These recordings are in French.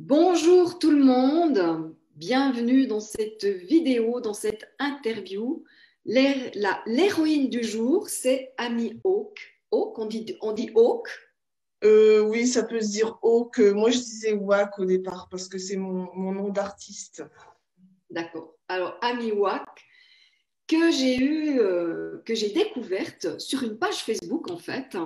Bonjour tout le monde, bienvenue dans cette vidéo, dans cette interview. L'héroïne du jour, c'est Amy Hawke. Hawke, on dit Hawke, Oui, ça peut se dire Hawk. Moi, je disais Wack au départ parce que c'est mon nom d'artiste. d'accord. Alors Amy Hawke, que j'ai découverte sur une page Facebook en fait,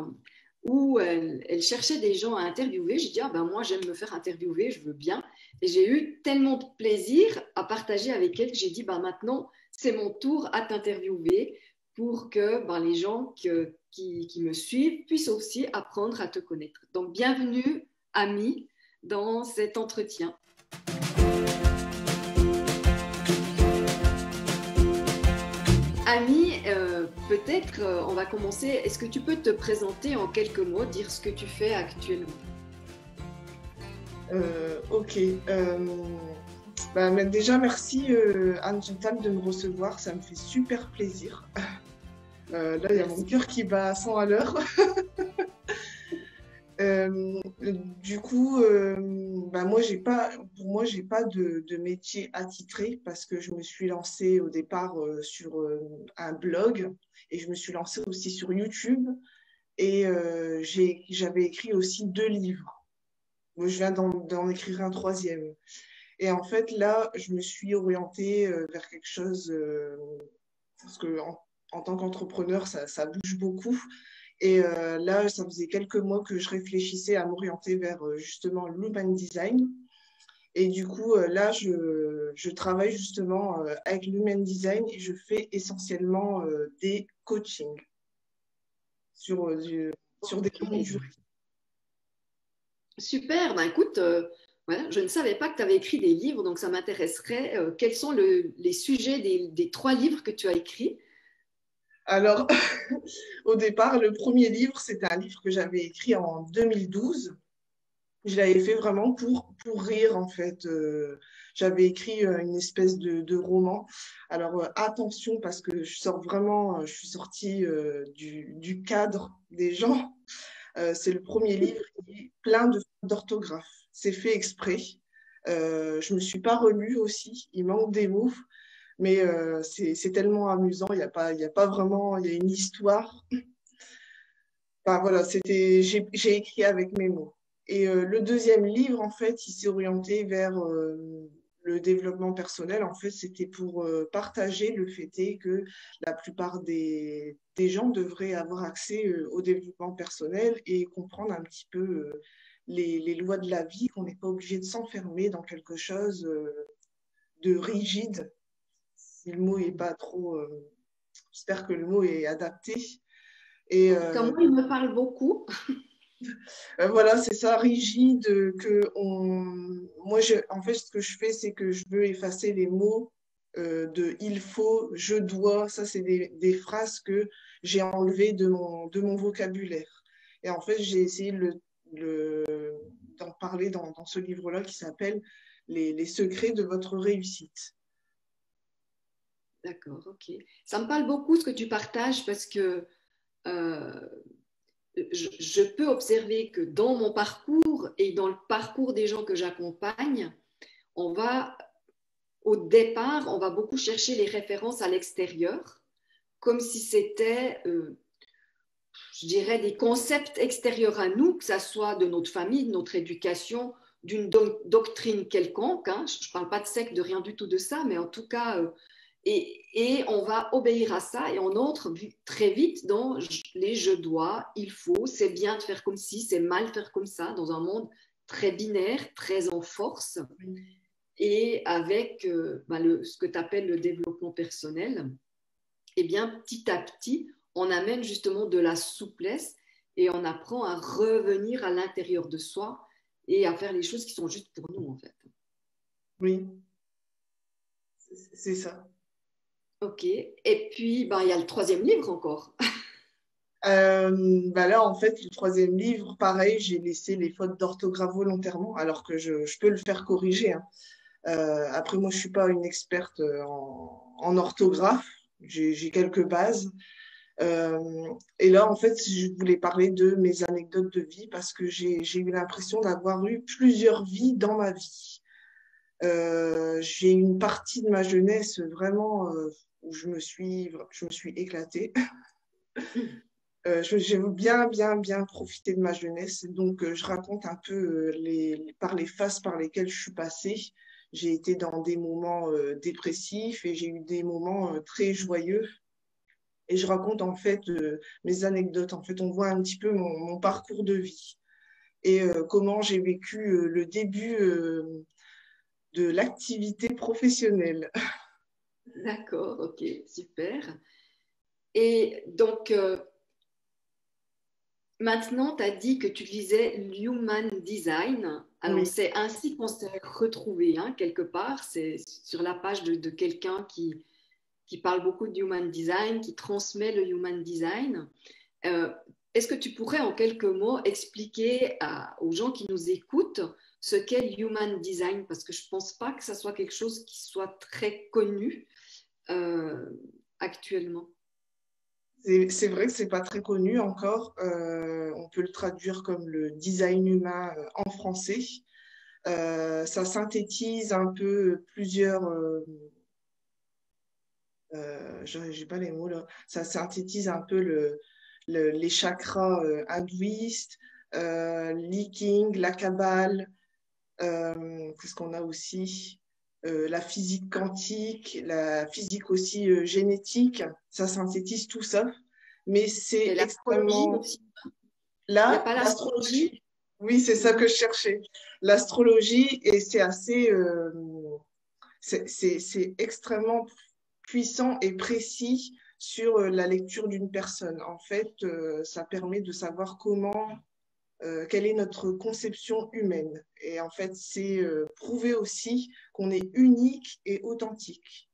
où elle cherchait des gens à interviewer. J'ai dit, ah ben moi j'aime me faire interviewer, je veux bien. Et j'ai eu tellement de plaisir à partager avec elle que j'ai dit, ben maintenant c'est mon tour à t'interviewer pour que ben, les gens qui me suivent puissent aussi apprendre à te connaître. Donc bienvenue, Ami, dans cet entretien. Ami, peut-être on va commencer. Est-ce que tu peux te présenter en quelques mots, dire ce que tu fais actuellement? Ok. Mais déjà, merci Anne Chantal de me recevoir. Ça me fait super plaisir. Là, il y a mon Merci. cœur qui bat à 100 à l'heure. Euh, du coup, pour moi, j'ai pas de métier attitré parce que je me suis lancée au départ sur un blog et je me suis lancée aussi sur YouTube et j'avais écrit aussi 2 livres. Moi, je viens d'en écrire un troisième. Et en fait, là, je me suis orientée vers quelque chose, parce que en tant qu'entrepreneur, ça bouge beaucoup. Et là, ça faisait quelques mois que je réfléchissais à m'orienter vers justement l'human design. Et du coup, là, je travaille justement avec l'human design et je fais essentiellement des coachings sur, sur des longues Ok. durées. Super, ben écoute, voilà, je ne savais pas que tu avais écrit des livres, donc ça m'intéresserait. Quels sont les sujets des trois livres que tu as écrits? Alors, au départ, le premier livre, c'était un livre que j'avais écrit en 2012. Je l'avais fait vraiment pour rire, en fait. J'avais écrit une espèce de roman. Alors, attention, parce que je suis sortie du cadre des gens. C'est le premier livre qui est plein de fautes d'orthographe. C'est fait exprès. Je ne me suis pas relue aussi. Il manque des mots. Mais c'est tellement amusant. Il y a pas vraiment, il y a une histoire. Enfin, voilà, j'ai écrit avec mes mots. Et le deuxième livre, en fait, il s'est orienté vers le développement personnel. En fait, c'était pour partager le fait est que la plupart des gens devraient avoir accès au développement personnel et comprendre un petit peu les lois de la vie, qu'on n'est pas obligé de s'enfermer dans quelque chose de rigide. Si le mot est pas trop, j'espère que le mot est adapté. Et En tout cas, moi, il me parle beaucoup. voilà, c'est ça, rigide, en fait, ce que je fais, c'est que je veux effacer les mots de il faut, je dois. Ça, c'est des phrases que j'ai enlevées de mon vocabulaire. Et en fait, j'ai essayé d'en parler dans ce livre-là qui s'appelle les secrets de votre réussite. D'accord, ok. Ça me parle beaucoup ce que tu partages parce que euh, je peux observer que dans mon parcours et dans le parcours des gens que j'accompagne, on va, au départ, on va beaucoup chercher les références à l'extérieur, comme si c'était, je dirais, des concepts extérieurs à nous, que ça soit de notre famille, de notre éducation, d'une doctrine quelconque. Hein. Je ne parle pas de secte, de rien du tout de ça, mais en tout cas, et on va obéir à ça et on entre très vite dans les je dois, il faut, c'est bien de faire comme ci, c'est mal de faire comme ça, dans un monde très binaire, très en force, et avec ce que tu appelles le développement personnel, et bien petit à petit, on amène justement de la souplesse et on apprend à revenir à l'intérieur de soi et à faire les choses qui sont justes pour nous en fait. Oui, c'est ça. Ok, et puis ben, il y a le troisième livre encore. Là, en fait, le troisième livre, pareil, j'ai laissé les fautes d'orthographe volontairement, alors que je peux le faire corriger, hein. Après, moi, je suis pas une experte en orthographe. J'ai quelques bases. Et là, en fait, je voulais parler de mes anecdotes de vie parce que j'ai eu l'impression d'avoir eu plusieurs vies dans ma vie. J'ai une partie de ma jeunesse vraiment où je me suis éclatée. J'ai bien profité de ma jeunesse. Donc, je raconte un peu par les phases par lesquelles je suis passée. J'ai été dans des moments dépressifs et j'ai eu des moments très joyeux. Et je raconte en fait mes anecdotes. En fait, on voit un petit peu mon parcours de vie et comment j'ai vécu le début de l'activité professionnelle. D'accord, ok, super. Et donc, maintenant, tu as dit que tu lisais l'Human Design. Alors, Oui, c'est ainsi qu'on s'est retrouvés, hein, quelque part. C'est sur la page de quelqu'un qui parle beaucoup de Human Design, qui transmet le Human Design. Euh, Est-ce que tu pourrais, en quelques mots, expliquer aux gens qui nous écoutent ce qu'est Human Design? Parce que je ne pense pas que ça soit quelque chose qui soit très connu euh, actuellement. c'est vrai que c'est pas très connu encore. On peut le traduire comme le design humain en français. Ça synthétise un peu plusieurs, j'ai pas les mots là, ça synthétise un peu les chakras hindouistes, l'I Ching, la Kabbale, qu'est-ce qu'on a aussi? La physique quantique, la physique aussi génétique, ça synthétise tout ça, mais c'est Et l'astrologie extrêmement... aussi. Il n'y a Là, pas l'astrologie, l'astrologie? oui, c'est ça que Mhm. je cherchais. L'astrologie, et c'est assez... c'est extrêmement puissant et précis sur la lecture d'une personne. En fait, ça permet de savoir quelle est notre conception humaine. Et en fait, c'est prouver aussi qu'on est unique et authentique.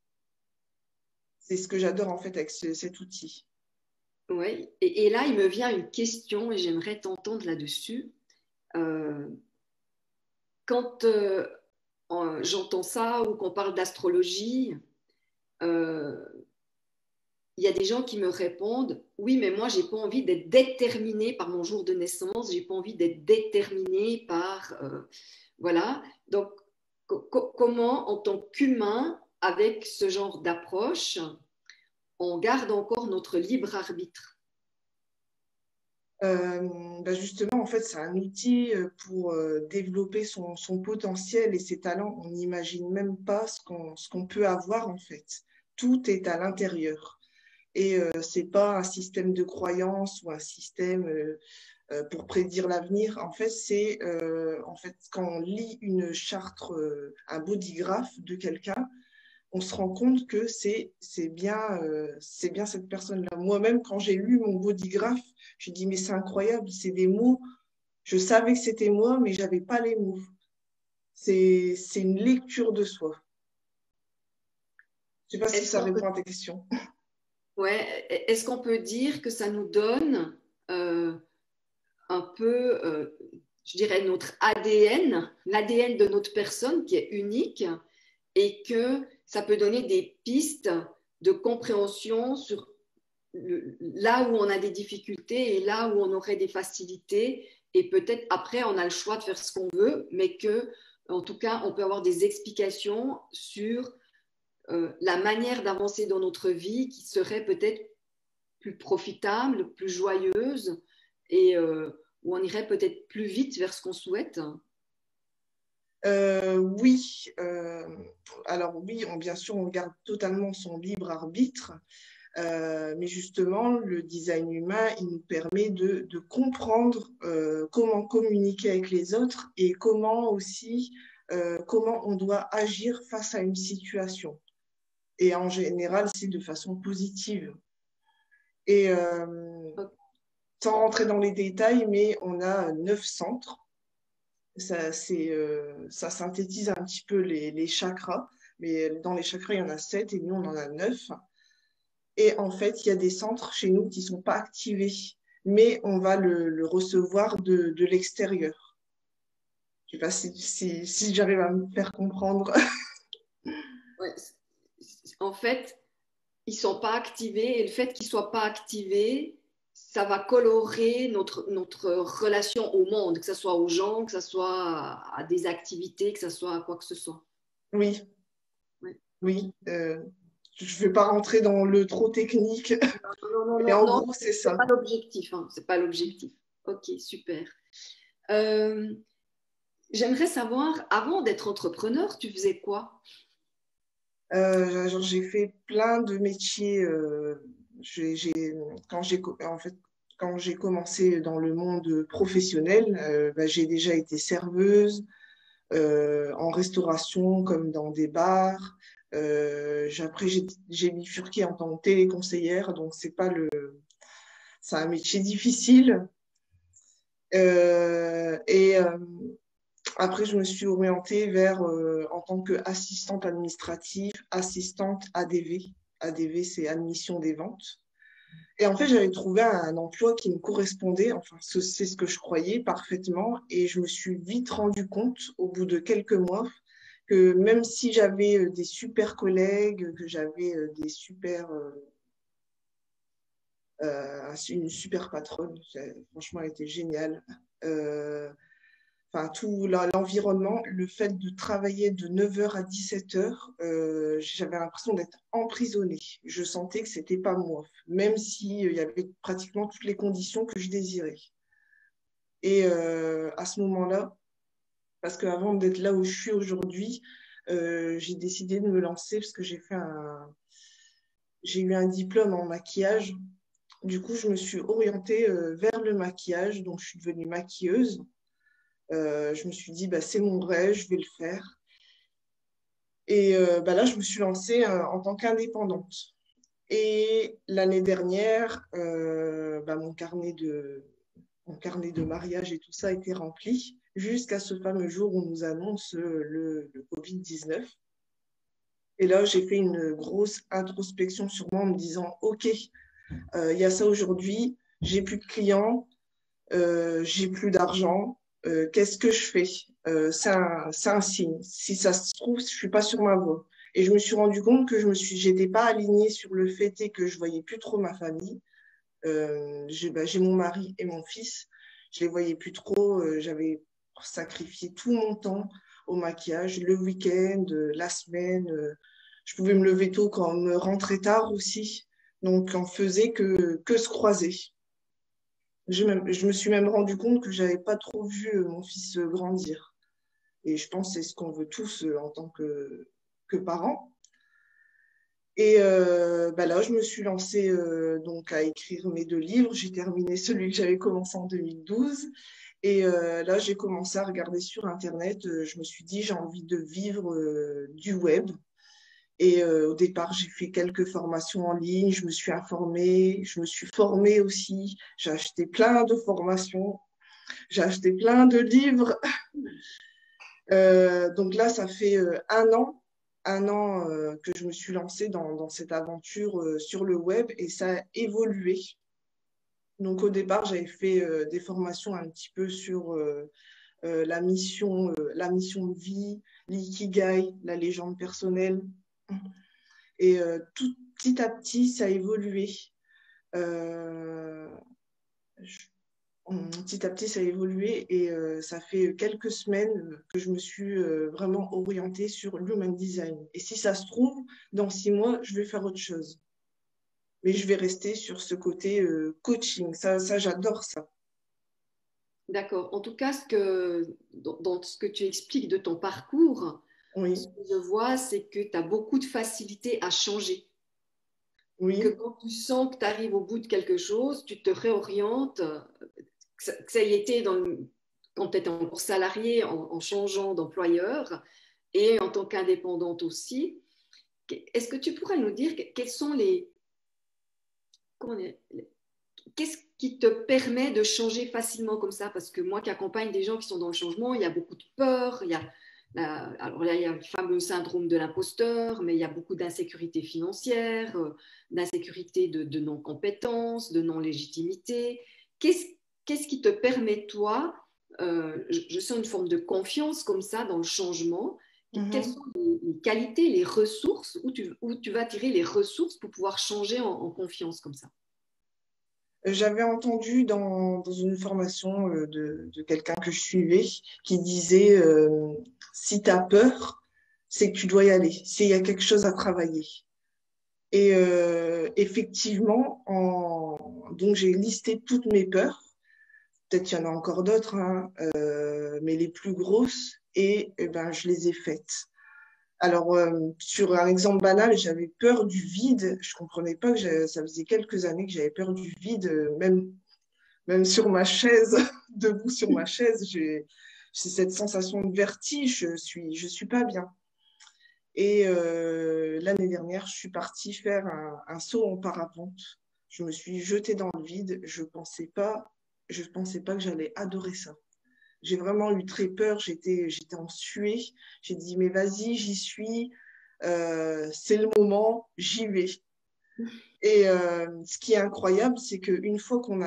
C'est ce que j'adore en fait avec cet outil. Oui. Et là, il me vient une question et j'aimerais t'entendre là-dessus. Euh, Quand j'entends ça ou qu'on parle d'astrologie, euh, il y a des gens qui me répondent, oui, mais moi, j'ai pas envie d'être déterminée par mon jour de naissance, j'ai pas envie d'être déterminée par... voilà. Donc, comment, en tant qu'humain, avec ce genre d'approche, on garde encore notre libre arbitre? Justement, en fait, c'est un outil pour développer son potentiel et ses talents. On n'imagine même pas ce qu'on peut avoir, en fait. Tout est à l'intérieur. Et c'est pas un système de croyance ou un système pour prédire l'avenir. En fait, c'est en fait quand on lit une charte, un bodygraphe de quelqu'un, on se rend compte que c'est bien cette personne-là. Moi-même, quand j'ai lu mon bodygraph, je dis mais c'est incroyable, c'est des mots. Je savais que c'était moi, mais j'avais pas les mots. C'est une lecture de soi. Je sais pas si Est-ce ça qu'on peut, répond à ta question. ouais, est-ce qu'on peut dire que ça nous donne un peu, je dirais, notre ADN, l'ADN de notre personne qui est unique et que ça peut donner des pistes de compréhension sur là où on a des difficultés et là où on aurait des facilités. Et peut-être après, on a le choix de faire ce qu'on veut, mais que, en tout cas, on peut avoir des explications sur la manière d'avancer dans notre vie qui serait peut-être plus profitable, plus joyeuse et où on irait peut-être plus vite vers ce qu'on souhaite. Oui, alors oui, bien sûr, on garde totalement son libre arbitre, mais justement, le design humain, il nous permet de comprendre comment communiquer avec les autres et comment aussi, comment on doit agir face à une situation. Et en général, c'est de façon positive. Et sans rentrer dans les détails, mais on a 9 centres. Ça synthétise un petit peu les chakras, mais dans les chakras, il y en a 7 et nous, on en a 9. Et en fait, il y a des centres chez nous qui ne sont pas activés, mais on va le recevoir de l'extérieur. Je ne sais pas si j'arrive à me faire comprendre. Ouais. En fait, ils ne sont pas activés et le fait qu'ils ne soient pas activés, ça va colorer notre relation au monde, que ce soit aux gens, que ce soit à des activités, que ce soit à quoi que ce soit. Oui, Ouais. oui. Je ne vais pas rentrer dans le trop technique, Non, non, mais non, en non, gros, c'est c'est ça. pas l'objectif, hein, c'est pas l'objectif. Ok, super. Euh, J'aimerais savoir, avant d'être entrepreneur, tu faisais quoi? J'ai fait plein de métiers. En fait, quand j'ai commencé dans le monde professionnel, bah, j'ai déjà été serveuse en restauration comme dans des bars. Après, j'ai bifurqué en tant que téléconseillère, donc c'est un métier difficile. Et après, je me suis orientée vers, en tant qu'assistante administrative, assistante ADV. ADV, c'est admission des ventes. Et en fait, j'avais trouvé un emploi qui me correspondait, enfin, c'est ce que je croyais parfaitement. Et je me suis vite rendu compte, au bout de quelques mois, que même si j'avais des super collègues, que j'avais une super patronne, franchement, elle était géniale. Euh, Enfin, tout l'environnement, le fait de travailler de 9 heures à 17 heures, j'avais l'impression d'être emprisonnée. Je sentais que c'était pas moi, même s'il y avait pratiquement toutes les conditions que je désirais. Et à ce moment-là, parce qu'avant d'être là où je suis aujourd'hui, j'ai décidé de me lancer parce que j'ai eu un diplôme en maquillage. Du coup, je me suis orientée vers le maquillage, donc je suis devenue maquilleuse. Je me suis dit, bah, c'est mon rêve, je vais le faire. Et bah, là, je me suis lancée en tant qu'indépendante. Et l'année dernière, bah, mon carnet de mariage et tout ça a été rempli jusqu'à ce fameux jour où on nous annonce le Covid-19. Et là, j'ai fait une grosse introspection sur moi en me disant, OK, il y a ça aujourd'hui, j'ai plus de clients, j'ai plus d'argent, qu'est-ce que je fais? C'est un signe. Si ça se trouve, je suis pas sur ma voie. Et je me suis rendu compte que j'étais pas alignée sur le fait et que je voyais plus trop ma famille. J'ai mon mari et mon fils, je les voyais plus trop. J'avais sacrifié tout mon temps au maquillage, le week-end, la semaine. Je pouvais me lever tôt quand me rentrer tard aussi. Donc, on faisait que se croiser. Je me suis même rendu compte que j'avais pas trop vu mon fils grandir. Et je pense que c'est ce qu'on veut tous en tant que parents. Et bah là, je me suis lancée donc à écrire mes 2 livres. J'ai terminé celui que j'avais commencé en 2012. Et là, j'ai commencé à regarder sur Internet. Je me suis dit, j'ai envie de vivre du web. Et au départ, j'ai fait quelques formations en ligne. Je me suis informée. Je me suis formée aussi. J'ai acheté plein de formations. J'ai acheté plein de livres. Donc là, ça fait un an que je me suis lancée dans cette aventure sur le web et ça a évolué. Donc au départ, j'avais fait des formations un petit peu sur la mission de vie, l'ikigai, la légende personnelle. Et tout petit à petit, ça a évolué. Euh, Petit à petit, ça a évolué et ça fait quelques semaines que je me suis vraiment orientée sur l'human design. Et si ça se trouve, dans 6 mois, je vais faire autre chose. Mais je vais rester sur ce côté coaching. Ça, j'adore ça. D'accord. En tout cas, dans ce que tu expliques de ton parcours, ce Oui, que je vois, c'est que tu as beaucoup de facilité à changer. Que oui, quand tu sens que tu arrives au bout de quelque chose, tu te réorientes, que ça y était quand tu étais encore salarié, en changeant d'employeur et en tant qu'indépendante aussi. Est-ce que tu pourrais nous dire quels sont comment dire, qu'est-ce qui te permet de changer facilement comme ça? Parce que moi qui accompagne des gens qui sont dans le changement, il y a beaucoup de peur, alors là, il y a le fameux syndrome de l'imposteur, mais il y a beaucoup d'insécurité financière, d'insécurité de non-compétence, de non-légitimité. Qu'est-ce qui te permet, toi, je sens une forme de confiance comme ça dans le changement, Quelles Mhm. sont les qualités, les ressources, où tu vas tirer les ressources pour pouvoir changer en confiance comme ça? J'avais entendu dans une formation de quelqu'un que je suivais qui disait si tu as peur, c'est que tu dois y aller, s'il y a quelque chose à travailler. Et effectivement, donc j'ai listé toutes mes peurs. Peut-être qu'il y en a encore d'autres, hein, mais les plus grosses, et, ben, je les ai faites. Alors, sur un exemple banal, j'avais peur du vide. Je comprenais pas que ça faisait quelques années que j'avais peur du vide, même sur ma chaise, debout sur ma chaise, j'ai cette sensation de vertige, je suis pas bien. Et l'année dernière, je suis partie faire un saut en parapente. Je me suis jetée dans le vide. Je pensais pas que j'allais adorer ça. J'ai vraiment eu très peur. J'étais en suée. J'ai dit, mais vas-y, j'y suis. C'est le moment, j'y vais. Et ce qui est incroyable, c'est qu'une fois on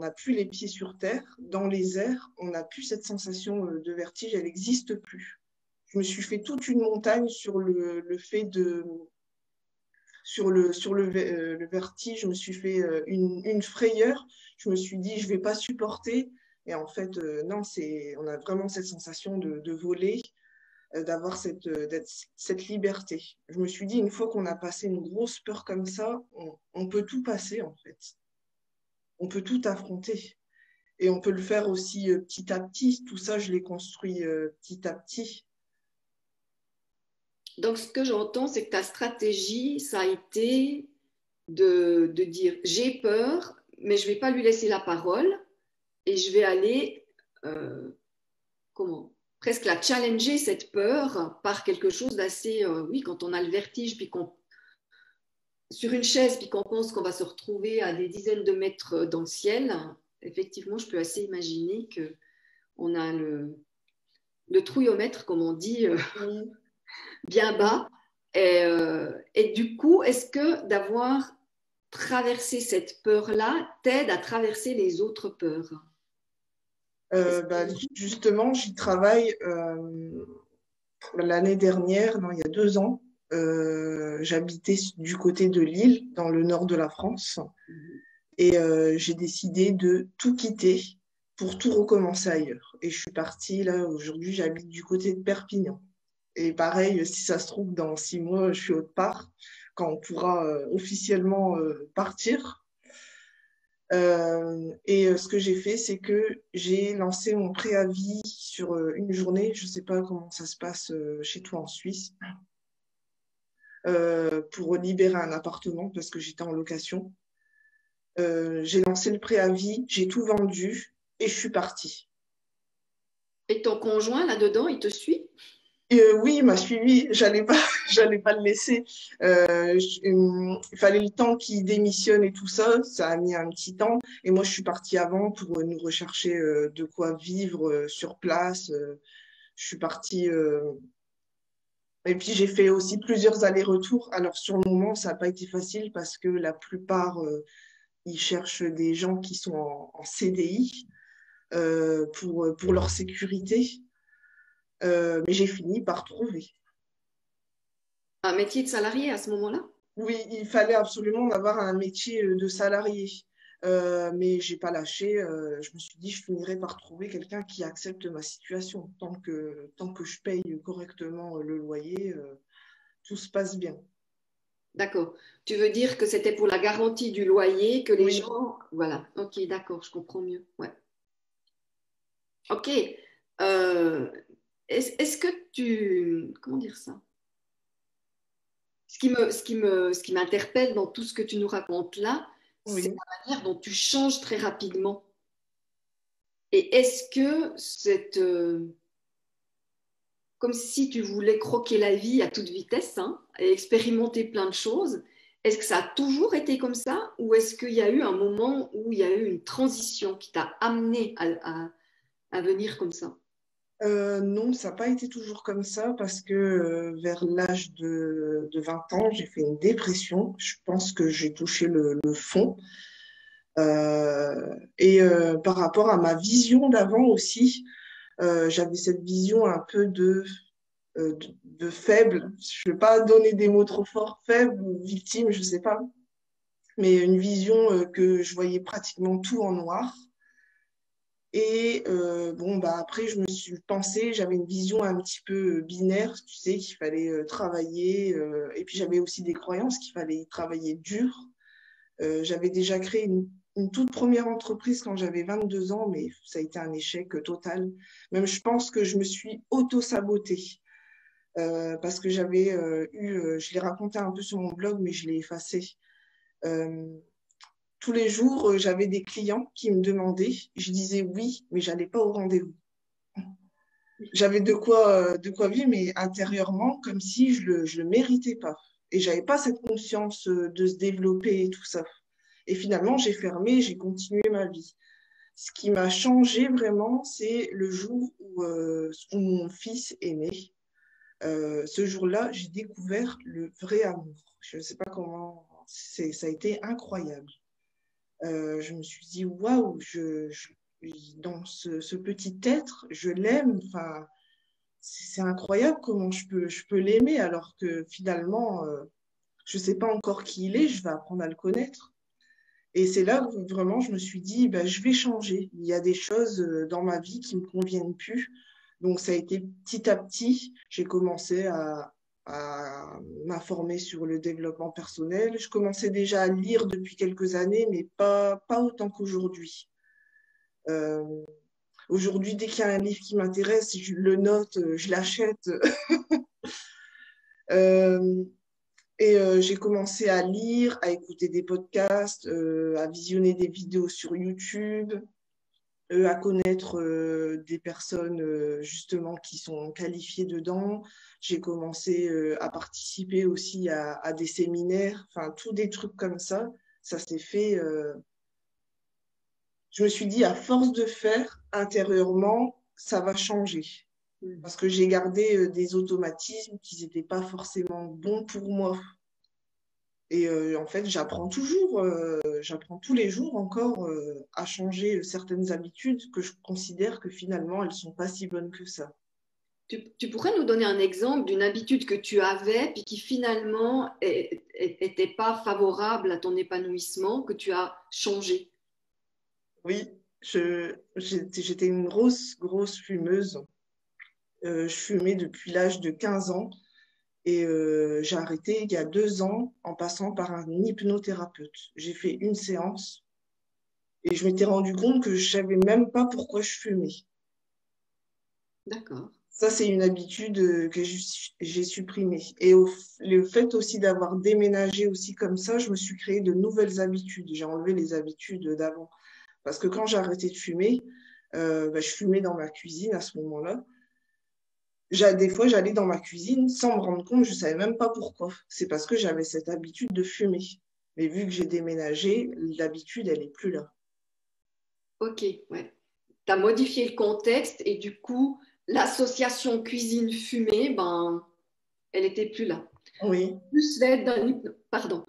a plus les pieds sur terre, dans les airs, on n'a plus cette sensation de vertige, elle n'existe plus. Je me suis fait toute une montagne sur le fait de, le vertige, je me suis fait une frayeur, je me suis dit, je ne vais pas supporter. Et en fait, non, on a vraiment cette sensation de voler, d'avoir cette liberté. Je me suis dit, une fois qu'on a passé une grosse peur comme ça, on peut tout passer en fait. On peut tout affronter. Et on peut le faire aussi petit à petit. Tout ça, je l'ai construit petit à petit. Donc, ce que j'entends, c'est que ta stratégie, ça a été de dire j'ai peur, mais je ne vais pas lui laisser la parole et je vais aller, euh, comment, presque la challenger, cette peur, par quelque chose d'assez, oui, quand on a le vertige, puis qu'on, sur une chaise, puis qu'on pense qu'on va se retrouver à des dizaines de mètres dans le ciel, effectivement, je peux assez imaginer qu'on a le trouillomètre, comme on dit, Oui. bien bas. Et du coup, est-ce que d'avoir traversé cette peur-là t'aide à traverser les autres peurs? Bah, justement, j'y travaille l'année dernière, non, il y a 2 ans. J'habitais du côté de Lille, dans le nord de la France. Et j'ai décidé de tout quitter pour tout recommencer ailleurs. Et je suis partie, là, aujourd'hui, j'habite du côté de Perpignan. Et pareil, si ça se trouve, dans 6 mois, je suis autre part, quand on pourra officiellement partir. Et ce que j'ai fait, c'est que j'ai lancé mon préavis sur une journée. Je ne sais pas comment ça se passe chez toi en Suisse, pour libérer un appartement parce que j'étais en location. J'ai lancé le préavis, j'ai tout vendu et je suis partie. Et ton conjoint là-dedans, il te suit? Et, oui, il m'a suivi, j'allais pas le laisser. Il fallait le temps qu'il démissionne et tout ça, ça a mis un petit temps. Et moi, je suis partie avant pour nous rechercher de quoi vivre sur place. Je suis partie. Et puis, j'ai fait aussi plusieurs allers-retours. Alors, sur le moment, ça n'a pas été facile parce que la plupart, ils cherchent des gens qui sont en CDI pour leur sécurité. Mais j'ai fini par trouver. Un métier de salarié à ce moment-là? Oui, il fallait absolument avoir un métier de salarié. Mais j'ai pas lâché. Je me suis dit, je finirai par trouver quelqu'un qui accepte ma situation. Tant que je paye correctement le loyer, tout se passe bien. D'accord. Tu veux dire que c'était pour la garantie du loyer que les Oui. gens... Voilà. Ok, d'accord, je comprends mieux. Ouais. Ok. Est-ce que tu... Comment dire ça? Ce qui m'interpelle dans tout ce que tu nous racontes là, c'est Oui. la manière dont tu changes très rapidement. Et est-ce que cette... comme si tu voulais croquer la vie à toute vitesse, hein, et expérimenter plein de choses. Est-ce que ça a toujours été comme ça ou est-ce qu'il y a eu un moment où il y a eu une transition qui t'a amené à venir comme ça? Non, ça n'a pas été toujours comme ça parce que vers l'âge de 20 ans, j'ai fait une dépression. Je pense que j'ai touché le fond. Et par rapport à ma vision d'avant aussi, j'avais cette vision un peu de de faible. Je ne vais pas donner des mots trop forts, faible ou victime, je ne sais pas. Mais une vision que je voyais pratiquement tout en noir. Et bon, bah, après, je me suis pensé, j'avais une vision un petit peu binaire, tu sais, qu'il fallait travailler. Et puis, j'avais aussi des croyances qu'il fallait travailler dur. J'avais déjà créé une toute première entreprise quand j'avais 22 ans, mais ça a été un échec total. Même, je pense que je me suis auto-sabotée parce que j'avais je l'ai raconté un peu sur mon blog, mais je l'ai effacé. Euh, Tous les jours, j'avais des clients qui me demandaient, je disais oui, mais j'allais pas au rendez-vous. J'avais de quoi vivre, mais intérieurement, comme si je le méritais pas. Et j'avais pas cette conscience de se développer et tout ça. Et finalement, j'ai fermé, j'ai continué ma vie. Ce qui m'a changé vraiment, c'est le jour où mon fils est né. Ce jour-là, j'ai découvert le vrai amour. Je ne sais pas comment, ça a été incroyable. Je me suis dit, waouh, dans ce petit être, je l'aime. Enfin, c'est incroyable comment je peux l'aimer alors que finalement, je ne sais pas encore qui il est, je vais apprendre à le connaître. Et c'est là où vraiment je me suis dit, bah, je vais changer. Il y a des choses dans ma vie qui ne me conviennent plus. Donc ça a été petit à petit, j'ai commencé à m'informer sur le développement personnel. Je commençais déjà à lire depuis quelques années, mais pas autant qu'aujourd'hui. Euh, Aujourd'hui, dès qu'il y a un livre qui m'intéresse, je le note, je l'achète. Euh, j'ai commencé à lire, à écouter des podcasts, à visionner des vidéos sur YouTube, à connaître des personnes justement qui sont qualifiées dedans. J'ai commencé à participer aussi à des séminaires, enfin, tous des trucs comme ça. Ça s'est fait. Je me suis dit, à force de faire intérieurement, ça va changer. Parce que j'ai gardé des automatismes qui n'étaient pas forcément bons pour moi. Et en fait, j'apprends tous les jours encore à changer certaines habitudes que je considère que finalement, elles sont pas si bonnes que ça. Tu pourrais nous donner un exemple d'une habitude que tu avais puis qui finalement n'était pas favorable à ton épanouissement, que tu as changé? Oui, j'étais une grosse fumeuse. Je fumais depuis l'âge de 15 ans et j'ai arrêté il y a 2 ans en passant par un hypnothérapeute. J'ai fait une séance et je m'étais rendu compte que je savais même pas pourquoi je fumais. D'accord. Ça, c'est une habitude que j'ai supprimée. Et le fait aussi d'avoir déménagé aussi comme ça, je me suis créé de nouvelles habitudes. J'ai enlevé les habitudes d'avant. Parce que quand j'ai arrêté de fumer, bah, je fumais dans ma cuisine à ce moment-là. Des fois, j'allais dans ma cuisine sans me rendre compte, je ne savais même pas pourquoi. C'est parce que j'avais cette habitude de fumer. Mais vu que j'ai déménagé, l'habitude, elle n'est plus là. Ok, ouais. Tu as modifié le contexte et du coup, l'association cuisine-fumée, ben, elle n'était plus là. Oui. Plus l'aide pardon,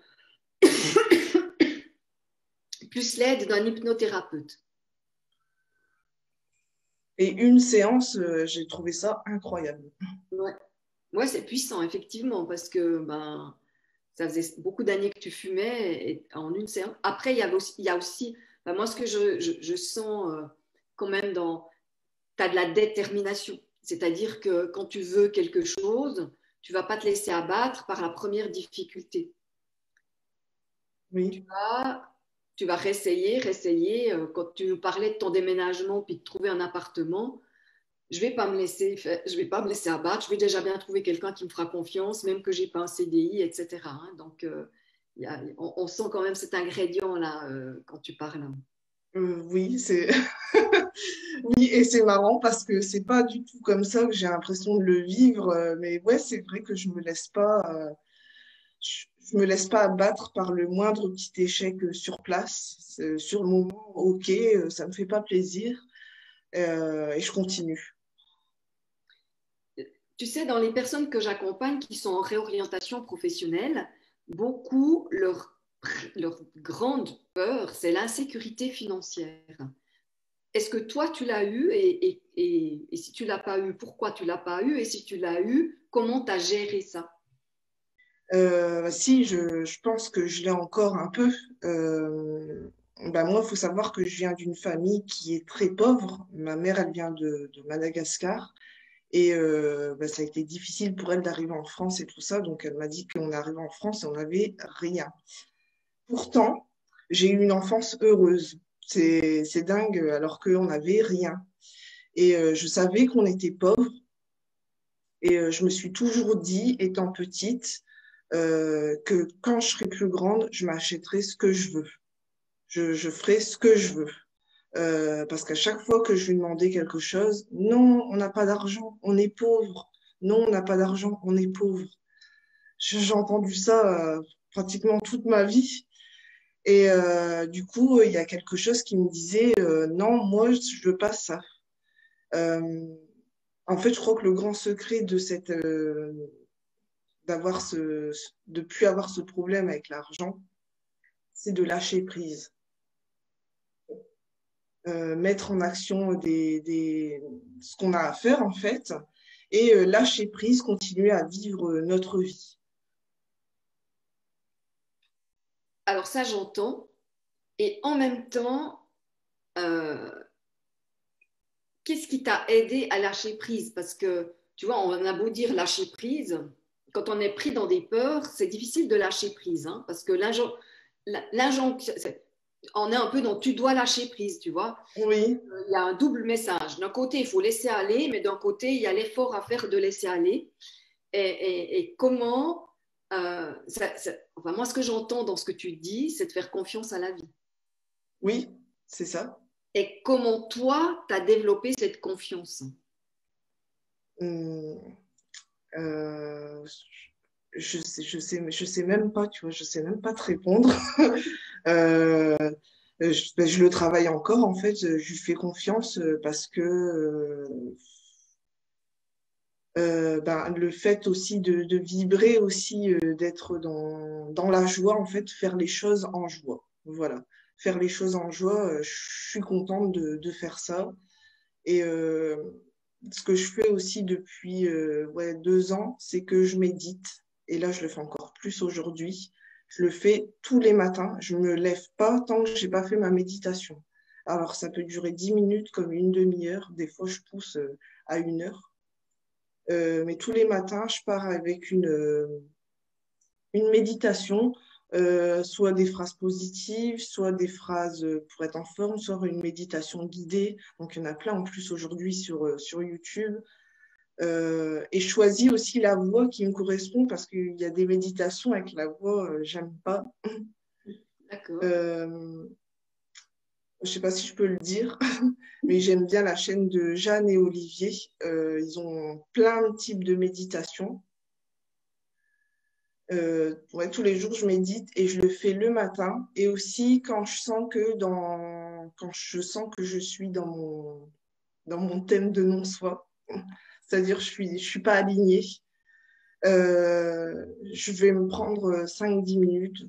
plus l'aide d'un hypnothérapeute. Et une séance, j'ai trouvé ça incroyable. Ouais. Ouais, c'est puissant, effectivement, parce que ben, ça faisait beaucoup d'années que tu fumais en une séance. Après, il y a aussi ben, moi, ce que je sens quand même tu as de la détermination. C'est-à-dire que quand tu veux quelque chose, tu ne vas pas te laisser abattre par la première difficulté. Oui. Tu vas réessayer, réessayer. Quand tu nous parlais de ton déménagement puis de trouver un appartement, je vais pas me laisser je vais pas me laisser abattre. Je vais déjà bien trouver quelqu'un qui me fera confiance, même que j'ai pas un CDI, etc. Hein. Donc, on sent quand même cet ingrédient là quand tu parles. Oui, c'est oui, et c'est marrant parce que c'est pas du tout comme ça que j'ai l'impression de le vivre. Mais ouais, c'est vrai que je me laisse pas abattre par le moindre petit échec sur place. Sur le moment, ok, ça me fait pas plaisir et je continue. Tu sais, dans les personnes que j'accompagne qui sont en réorientation professionnelle, beaucoup, leur grande peur, c'est l'insécurité financière. est-ce que toi, tu l'as eu et si tu ne l'as pas eu, pourquoi tu ne l'as pas eu? Et si tu l'as eu, comment tu as géré ça? Si, je pense que je l'ai encore un peu. Moi, il faut savoir que je viens d'une famille qui est très pauvre. Ma mère, elle vient de Madagascar. Et ça a été difficile pour elle d'arriver en France et tout ça. Donc, elle m'a dit qu'on est arrivé en France et on n'avait rien. Pourtant, j'ai eu une enfance heureuse. C'est dingue, alors qu'on n'avait rien. Et je savais qu'on était pauvre. Et je me suis toujours dit, étant petite, que quand je serai plus grande, je m'achèterai ce que je veux. Je ferai ce que je veux. Parce qu'à chaque fois que je lui demandais quelque chose, non, on n'a pas d'argent, on est pauvre. Non, on n'a pas d'argent, on est pauvre. J'ai entendu ça pratiquement toute ma vie. Et du coup, il y a quelque chose qui me disait, non, moi, je veux pas ça. Euh, En fait, je crois que le grand secret de de plus avoir ce problème avec l'argent, c'est de lâcher prise. Mettre en action ce qu'on a à faire en fait, et lâcher prise, continuer à vivre notre vie. Alors ça, j'entends. Et en même temps, euh, qu'est-ce qui t'a aidé à lâcher prise? Parce que, tu vois, on a beau dire lâcher prise, quand on est pris dans des peurs, c'est difficile de lâcher prise, hein, parce que l'injonction, on est un peu dans tu dois lâcher prise, tu vois. Oui, Il y a un double message. D'un côté, il faut laisser aller, mais d'un côté, il y a l'effort à faire de laisser aller. Et comment, enfin, moi, ce que j'entends dans ce que tu dis, c'est de faire confiance à la vie. oui, c'est ça. Et comment toi, tu as développé cette confiance? Hum, euh, je sais même pas, tu vois, je sais même pas te répondre. Euh, je le travaille encore, en fait, je lui fais confiance parce que le fait aussi de vibrer aussi, d'être dans la joie, en fait, faire les choses en joie. Voilà. Faire les choses en joie, je suis contente de faire ça. Et ce que je fais aussi depuis 2 ans, c'est que je médite. Et là, je le fais encore plus aujourd'hui. Je le fais tous les matins. Je me lève pas tant que j'ai pas fait ma méditation. Alors, ça peut durer 10 minutes comme une demi-heure. Des fois, je pousse à 1 heure. Mais tous les matins, je pars avec une méditation, soit des phrases positives, soit des phrases pour être en forme, soit une méditation guidée. Donc, il y en a plein en plus aujourd'hui sur YouTube. Et je choisis aussi la voix qui me correspond parce qu'il y a des méditations avec la voix, j'aime pas. D'accord. Euh, je sais pas si je peux le dire, mais j'aime bien la chaîne de Jeanne et Olivier. Ils ont plein de types de méditation. Tous les jours, je médite et je le fais le matin. Et aussi quand je sens que je suis dans mon thème de non-soi, c'est-à-dire je suis pas alignée, je vais me prendre 5-10 minutes,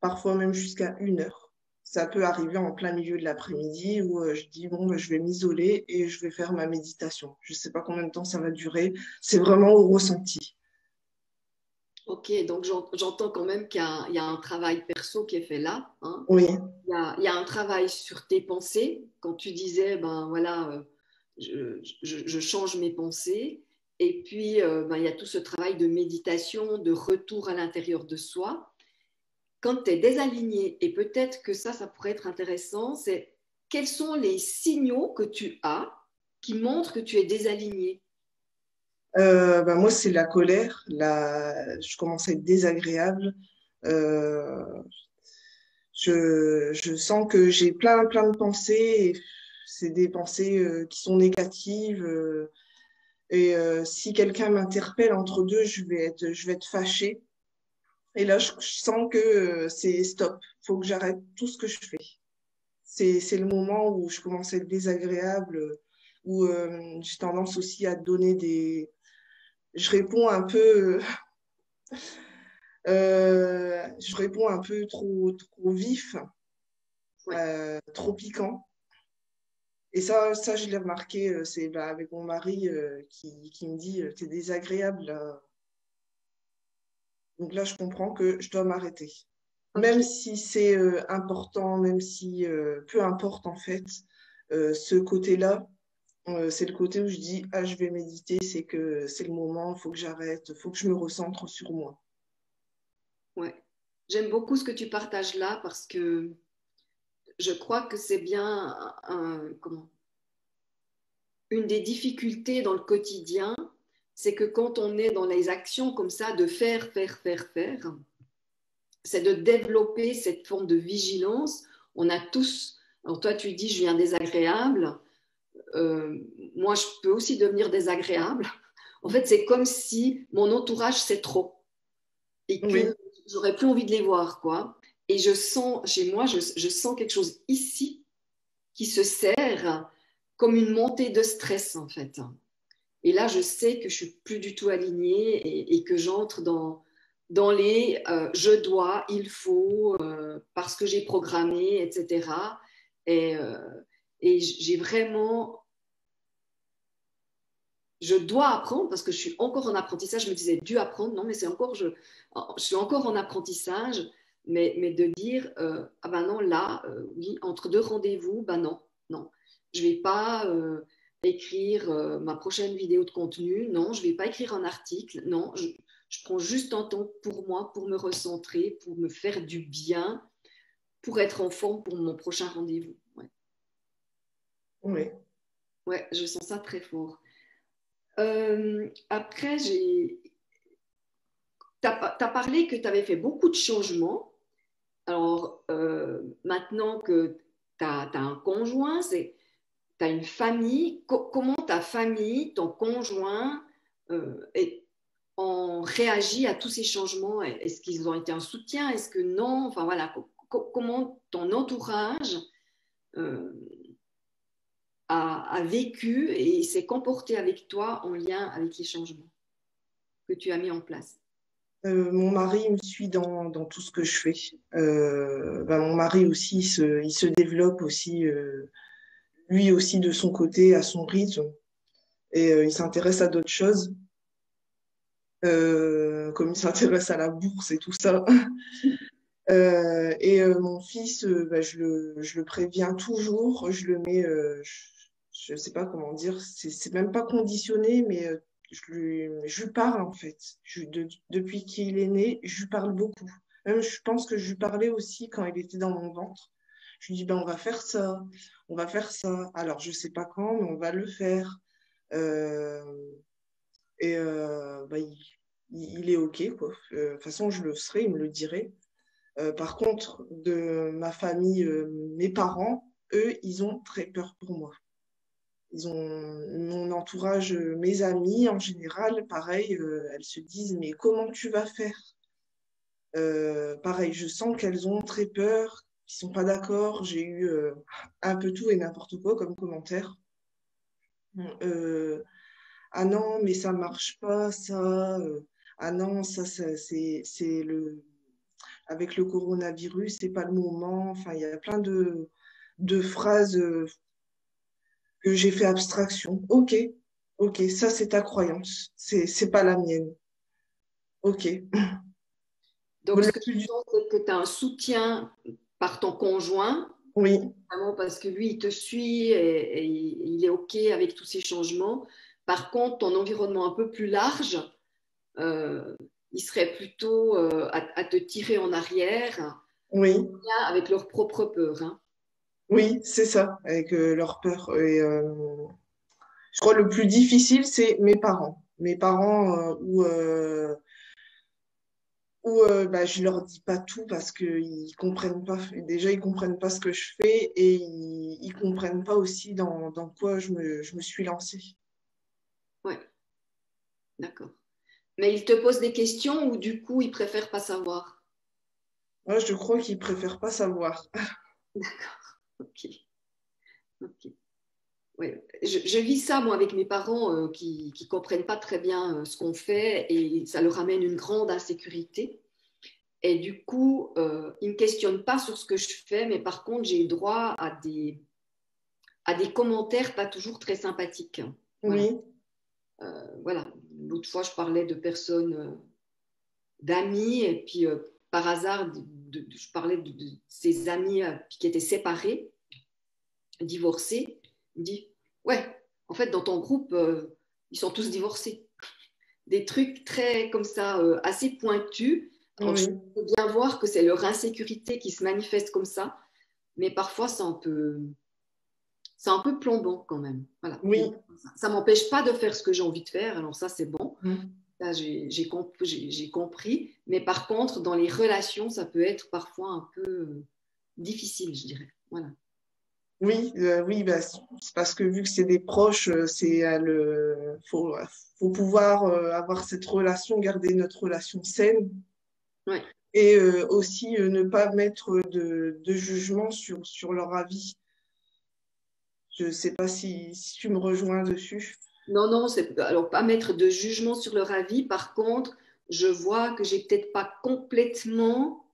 parfois même jusqu'à 1 heure. Ça peut arriver en plein milieu de l'après-midi où je dis, bon, je vais m'isoler et je vais faire ma méditation. Je sais pas combien de temps ça va durer. C'est vraiment au ressenti. Ok, donc j'entends quand même qu'il y a un travail perso qui est fait là, hein. Oui, Il y a un travail sur tes pensées. Quand tu disais, ben voilà, je change mes pensées. Et puis, ben, il y a tout ce travail de méditation, de retour à l'intérieur de soi. Quand tu es désaligné, et peut-être que ça pourrait être intéressant, c'est quels sont les signaux que tu as qui montrent que tu es désaligné? moi, c'est la colère. Je commence à être désagréable. Euh, je sens que j'ai plein de pensées. Et c'est des pensées qui sont négatives. Si quelqu'un m'interpelle entre deux, je vais être fâchée. Et là, je sens que c'est stop. Il faut que j'arrête tout ce que je fais. C'est le moment où je commence à être désagréable, où j'ai tendance aussi à donner des... Je réponds un peu, je réponds un peu trop vif, Ouais. trop piquant. Et ça je l'ai remarqué, c'est avec mon mari qui me dit, t'es désagréable là. Donc là, je comprends que je dois m'arrêter. Ok. Même si c'est important, même si peu importe en fait, ce côté-là, c'est le côté où je dis, ah, je vais méditer, c'est que c'est le moment, il faut que j'arrête, il faut que je me recentre sur moi. Ouais. J'aime beaucoup ce que tu partages là parce que je crois que c'est bien une des difficultés dans le quotidien, c'est que quand on est dans les actions comme ça, de faire, c'est de développer cette forme de vigilance. On a tous, alors toi tu dis je viens désagréable, euh, moi je peux aussi devenir désagréable. En fait, c'est comme si mon entourage c'est trop et que Oui, j'aurais plus envie de les voir, quoi. Et je sens chez moi, je sens quelque chose ici qui se serre comme une montée de stress en fait. Et là, je sais que je suis plus du tout alignée et que j'entre dans les je dois, il faut, parce que j'ai programmé, etc. Et, euh, et j'ai vraiment, je dois apprendre parce que je suis encore en apprentissage. Je me disais dû apprendre, non, mais c'est encore, je suis encore en apprentissage, mais de dire, ah ben non, là, oui, entre deux rendez-vous, ben non, non, je vais pas écrire ma prochaine vidéo de contenu, non, je vais pas écrire un article, non, je prends juste un temps pour moi, pour me recentrer, pour me faire du bien, pour être en forme pour mon prochain rendez-vous. Ouais, oui. ouais, je sens ça très fort. Après, tu as parlé que tu avais fait beaucoup de changements. Alors, maintenant que tu as un conjoint, tu as une famille, comment ta famille, ton conjoint, ont réagi à tous ces changements? Est-ce qu'ils ont été un soutien? Est-ce que non? Enfin voilà, comment ton entourage euh, a vécu et s'est comporté avec toi en lien avec les changements que tu as mis en place? Mon mari me suit dans tout ce que je fais. Mon mari aussi, il se développe aussi, lui aussi de son côté, à son rythme, et il s'intéresse à d'autres choses, comme il s'intéresse à la bourse et tout ça. Mon fils, je le préviens toujours, je le mets, je ne sais pas comment dire, c'est même pas conditionné, mais je lui parle en fait. Depuis qu'il est né, je lui parle beaucoup. Même, je pense que je lui parlais aussi quand il était dans mon ventre. Je lui dis, ben, on va faire ça, on va faire ça. Alors, je sais pas quand, mais on va le faire. Euh, il est OK, quoi. De toute façon, je le serai, il me le dirait. Par contre, de ma famille, mes parents, eux, ils ont très peur pour moi. Ils ont mon entourage, mes amis en général, pareil, elles se disent, mais comment tu vas faire? Pareil, je sens qu'elles ont très peur, qu'ils sont pas d'accord. J'ai eu un peu tout et n'importe quoi comme commentaire. Euh, ah non, mais ça marche pas, ça. Ah non, c'est le avec le coronavirus, c'est pas le moment. Enfin, il y a plein de phrases que j'ai fait abstraction. Ok, ok, ça c'est ta croyance, c'est pas la mienne. Ok. Donc, Le ce que tu plus du- sens, c'est que tu as un soutien par ton conjoint, Oui, vraiment parce que lui, il te suit et il est OK avec tous ces changements. Par contre, ton environnement un peu plus large, euh, il serait plutôt à te tirer en arrière oui, avec leur propre peur. Hein. oui, c'est ça, avec leur peur. Je crois que le plus difficile, c'est mes parents. Mes parents je leur dis pas tout parce qu'ils comprennent pas. Déjà, ils comprennent pas ce que je fais et ils comprennent pas aussi dans quoi je me suis lancée. Ouais, d'accord. Mais il te pose des questions ou du coup, il préfère pas savoir? Moi, je crois qu'ils préfèrent pas savoir. D'accord, OK. OK. Ouais. Je vis ça, moi, avec mes parents qui ne comprennent pas très bien ce qu'on fait et ça leur amène une grande insécurité. Et du coup, ils ne me questionnent pas sur ce que je fais, mais par contre, j'ai eu droit à à des commentaires pas toujours très sympathiques. Voilà. Oui, Voilà. L'autre fois, je parlais de personnes, d'amis, et puis par hasard, je parlais de ses amis qui étaient séparés, divorcés. Il me dit, ouais, en fait, dans ton groupe, ils sont tous divorcés. Des trucs très comme ça, assez pointus. Alors, je oui, peux bien voir que c'est leur insécurité qui se manifeste comme ça, mais parfois c'est un peu plombant quand même. Voilà. Mais oui. ça ne m'empêche pas de faire ce que j'ai envie de faire, alors ça, c'est bon. Mhm. Là, j'ai compris. Mais par contre, dans les relations, ça peut être parfois un peu difficile, je dirais. Voilà. Oui, oui, bah, c'est parce que vu que c'est des proches, faut pouvoir avoir cette relation, garder notre relation saine Ouais. et aussi ne pas mettre de jugement sur leur avis. Je ne sais pas si tu me rejoins dessus. Non, non, alors pas mettre de jugement sur leur avis. Par contre, je vois que j'ai peut-être pas complètement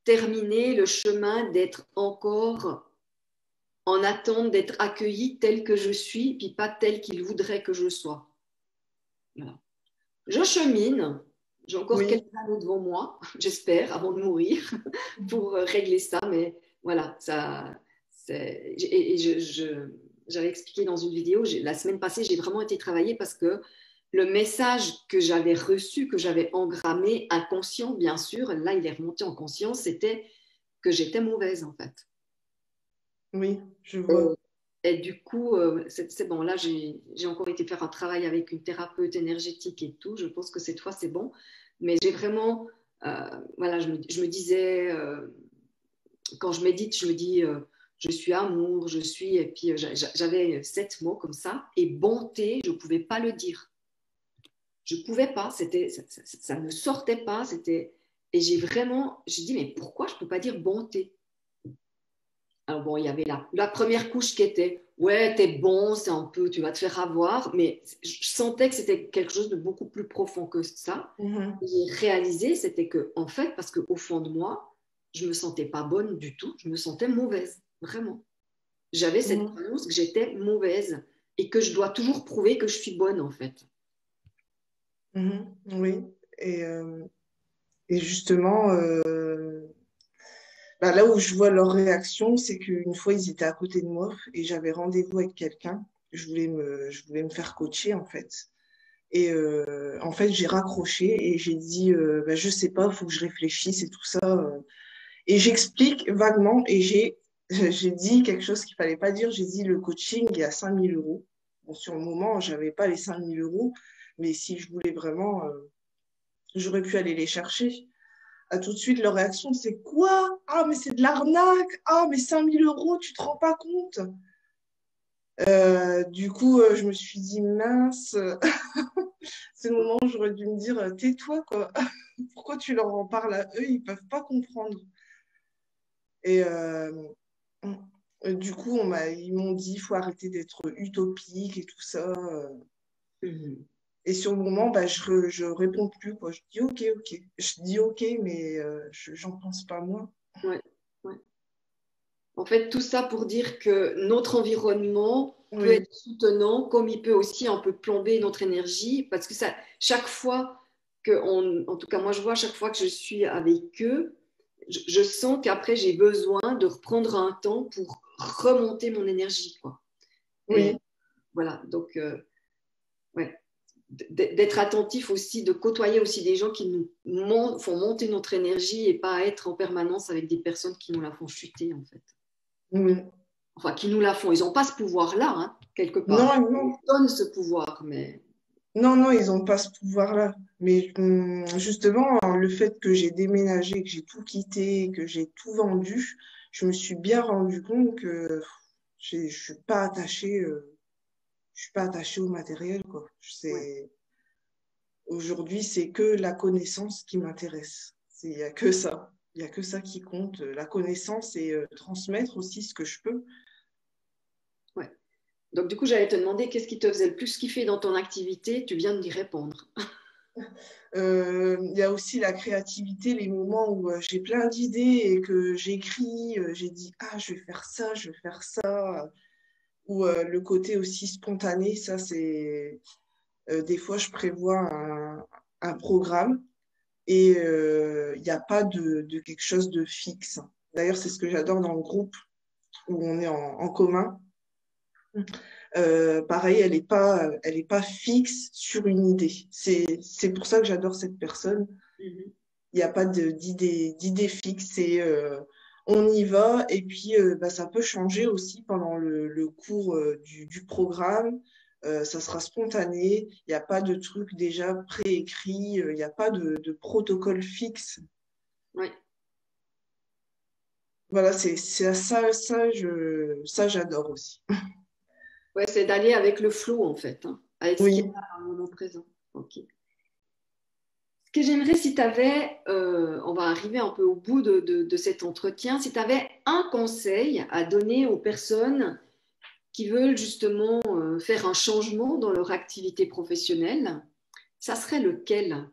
terminé le chemin d'être encore en attente d'être accueillie telle que je suis, puis pas telle qu'ils voudraient que je sois. Voilà. Je chemine, j'ai encore Oui, quelques années devant moi, j'espère, avant de mourir, pour régler ça, mais voilà, j'avais expliqué dans une vidéo, la semaine passée, j'ai vraiment été travaillée parce que le message que j'avais reçu, que j'avais engrammé, inconscient bien sûr, là il est remonté en conscience, c'était que j'étais mauvaise en fait. oui, je vois. Et, et du coup, c'est bon. Là, j'ai encore été faire un travail avec une thérapeute énergétique et tout. Je pense que cette fois, c'est bon. Mais j'ai vraiment, voilà, je me disais, quand je médite, je me dis, je suis amour, je suis, et puis j'avais 7 mots comme ça. Et bonté, je ne pouvais pas le dire. Je ne pouvais pas, ça ne sortait pas. Et j'ai dit, mais pourquoi je ne peux pas dire bonté? Alors bon, il y avait la première couche qui était, ouais, t'es bon, c'est un peu, tu vas te faire avoir, mais je sentais que c'était quelque chose de beaucoup plus profond que ça. Mhm, J'ai réalisé, c'était que, en fait, parce qu'au fond de moi, je me sentais pas bonne du tout, je me sentais mauvaise, vraiment. J'avais cette mhm, croyance que j'étais mauvaise et que je dois toujours prouver que je suis bonne, en fait. mhm, oui. Et, euh, et justement, bah, là où je vois leur réaction, c'est qu'une fois, ils étaient à côté de moi et j'avais rendez-vous avec quelqu'un. Je voulais me faire coacher, en fait. Et en fait, j'ai raccroché et j'ai dit, bah, je sais pas, il faut que je réfléchisse et tout ça. Et j'explique vaguement et j'ai dit quelque chose qu'il fallait pas dire. J'ai dit, le coaching est à 5 000 euros. Bon, sur le moment, j'avais pas les 5 000 euros, mais si je voulais vraiment, j'aurais pu aller les chercher. À tout de suite, leur réaction, c'est quoi? Ah, mais c'est de l'arnaque. Ah, mais 5 000 euros, tu te rends pas compte? Du coup, je me suis dit, mince, c'est le moment où j'aurais dû me dire, tais-toi, quoi. Pourquoi tu leur en parles à eux? Ils peuvent pas comprendre. Et du coup, ils m'ont dit, il faut arrêter d'être utopique et tout ça. Mhm. Et sur le moment, bah, je réponds plus, quoi. Je dis, ok, ok. Je dis, ok, mais j'en pense pas moins. Ouais, ouais. En fait, tout ça pour dire que notre environnement peut Oui, être soutenant, comme il peut aussi un peu plomber notre énergie, parce que ça, chaque fois en tout cas moi je vois, chaque fois que je suis avec eux, je sens qu'après j'ai besoin de reprendre un temps pour remonter mon énergie, quoi. Et oui. voilà, donc ouais, d'être attentif aussi, de côtoyer aussi des gens qui font monter notre énergie et pas être en permanence avec des personnes qui nous la font chuter, en fait. Oui. Enfin, qui nous la font. Ils n'ont pas ce pouvoir-là, hein, quelque part. Non, non, Ils donnent ce pouvoir, mais non, non, ils n'ont pas ce pouvoir-là. Mais justement, le fait que j'ai déménagé, que j'ai tout quitté, que j'ai tout vendu, je me suis bien rendu compte que je suis pas attachée, je suis pas attachée au matériel, quoi. ouais, Aujourd'hui, c'est que la connaissance qui m'intéresse. Il n'y a que ça. Il n'y a que ça qui compte, la connaissance et transmettre aussi ce que je peux. ouais. Donc, du coup, j'allais te demander qu'est-ce qui te faisait le plus kiffer dans ton activité. Tu viens d'y répondre. Il y a aussi la créativité, les moments où j'ai plein d'idées et que j'écris, j'ai dit, ah, je vais faire ça, je vais faire ça. ou le côté aussi spontané, ça c'est... des fois, je prévois un programme et il n'y a pas de quelque chose de fixe. D'ailleurs, c'est ce que j'adore dans le groupe où on est en commun. Pareil, elle est pas fixe sur une idée. C'est pour ça que j'adore cette personne. Mhm. Il n'y a pas d'idée fixe. On y va et puis bah, ça peut changer aussi pendant le cours du programme. Ça sera spontané. Il n'y a pas de truc déjà préécrit. Il n'y a pas de protocole fixe. Ouais. Voilà, c'est ça, j'adore aussi. Ouais, c'est d'aller avec le flow, en fait, hein, avec ce qui est Oui, là dans le moment présent. Ok. Ce que j'aimerais, si tu avais, on va arriver un peu au bout de cet entretien, si tu avais un conseil à donner aux personnes qui veulent justement faire un changement dans leur activité professionnelle, ça serait lequel?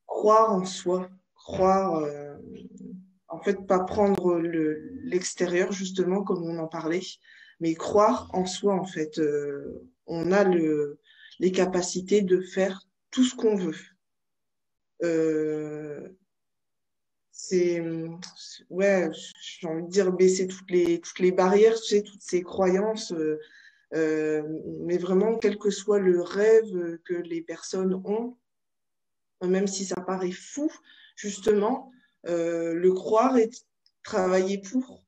croire en soi, croire, en fait, pas prendre l'extérieur, justement, comme on en parlait, mais croire en soi, en fait. On a les capacités de faire tout ce qu'on veut. Euh, c'est, ouais, j'ai envie de dire baisser toutes les barrières, tu sais, toutes ces croyances, mais vraiment, quel que soit le rêve que les personnes ont, même si ça paraît fou, justement, le croire et travailler pour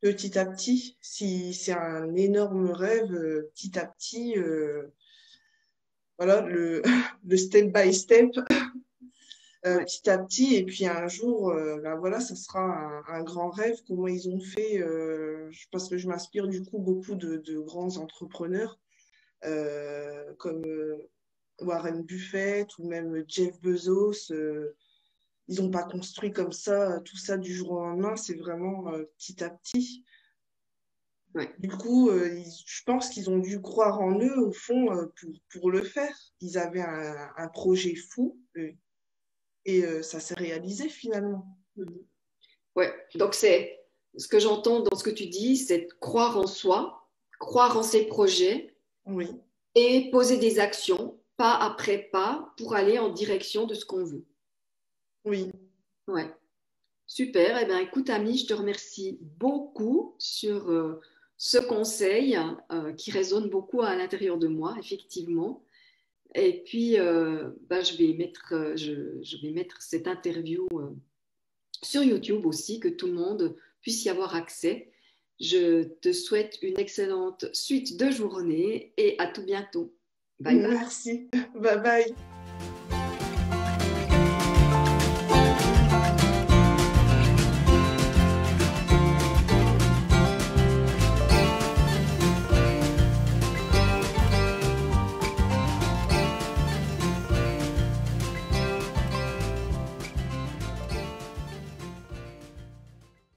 petit à petit. Si c'est un énorme rêve, petit à petit, voilà, le step by step, Ouais. petit à petit, et puis un jour, ben voilà, ça sera un grand rêve. Comment ils ont fait, parce que je m'inspire du coup beaucoup de grands entrepreneurs comme Warren Buffett ou même Jeff Bezos. Ils n'ont pas construit comme ça, tout ça du jour au lendemain, c'est vraiment petit à petit. Ouais. Du coup, je pense qu'ils ont dû croire en eux, au fond, pour le faire. Ils avaient un projet fou et ça s'est réalisé finalement. Mhm. Ouais. Donc, c'est ce que j'entends dans ce que tu dis, c'est de croire en soi, croire en ses projets Oui, et poser des actions, pas après pas, pour aller en direction de ce qu'on veut. oui. Ouais. Super. Eh bien, écoute, Ami, je te remercie beaucoup sur ce conseil qui résonne beaucoup à l'intérieur de moi, effectivement. Et puis, bah, je vais mettre cette interview sur YouTube aussi, que tout le monde puisse y avoir accès. Je te souhaite une excellente suite de journée et à tout bientôt. Bye bye. Merci. Bye bye.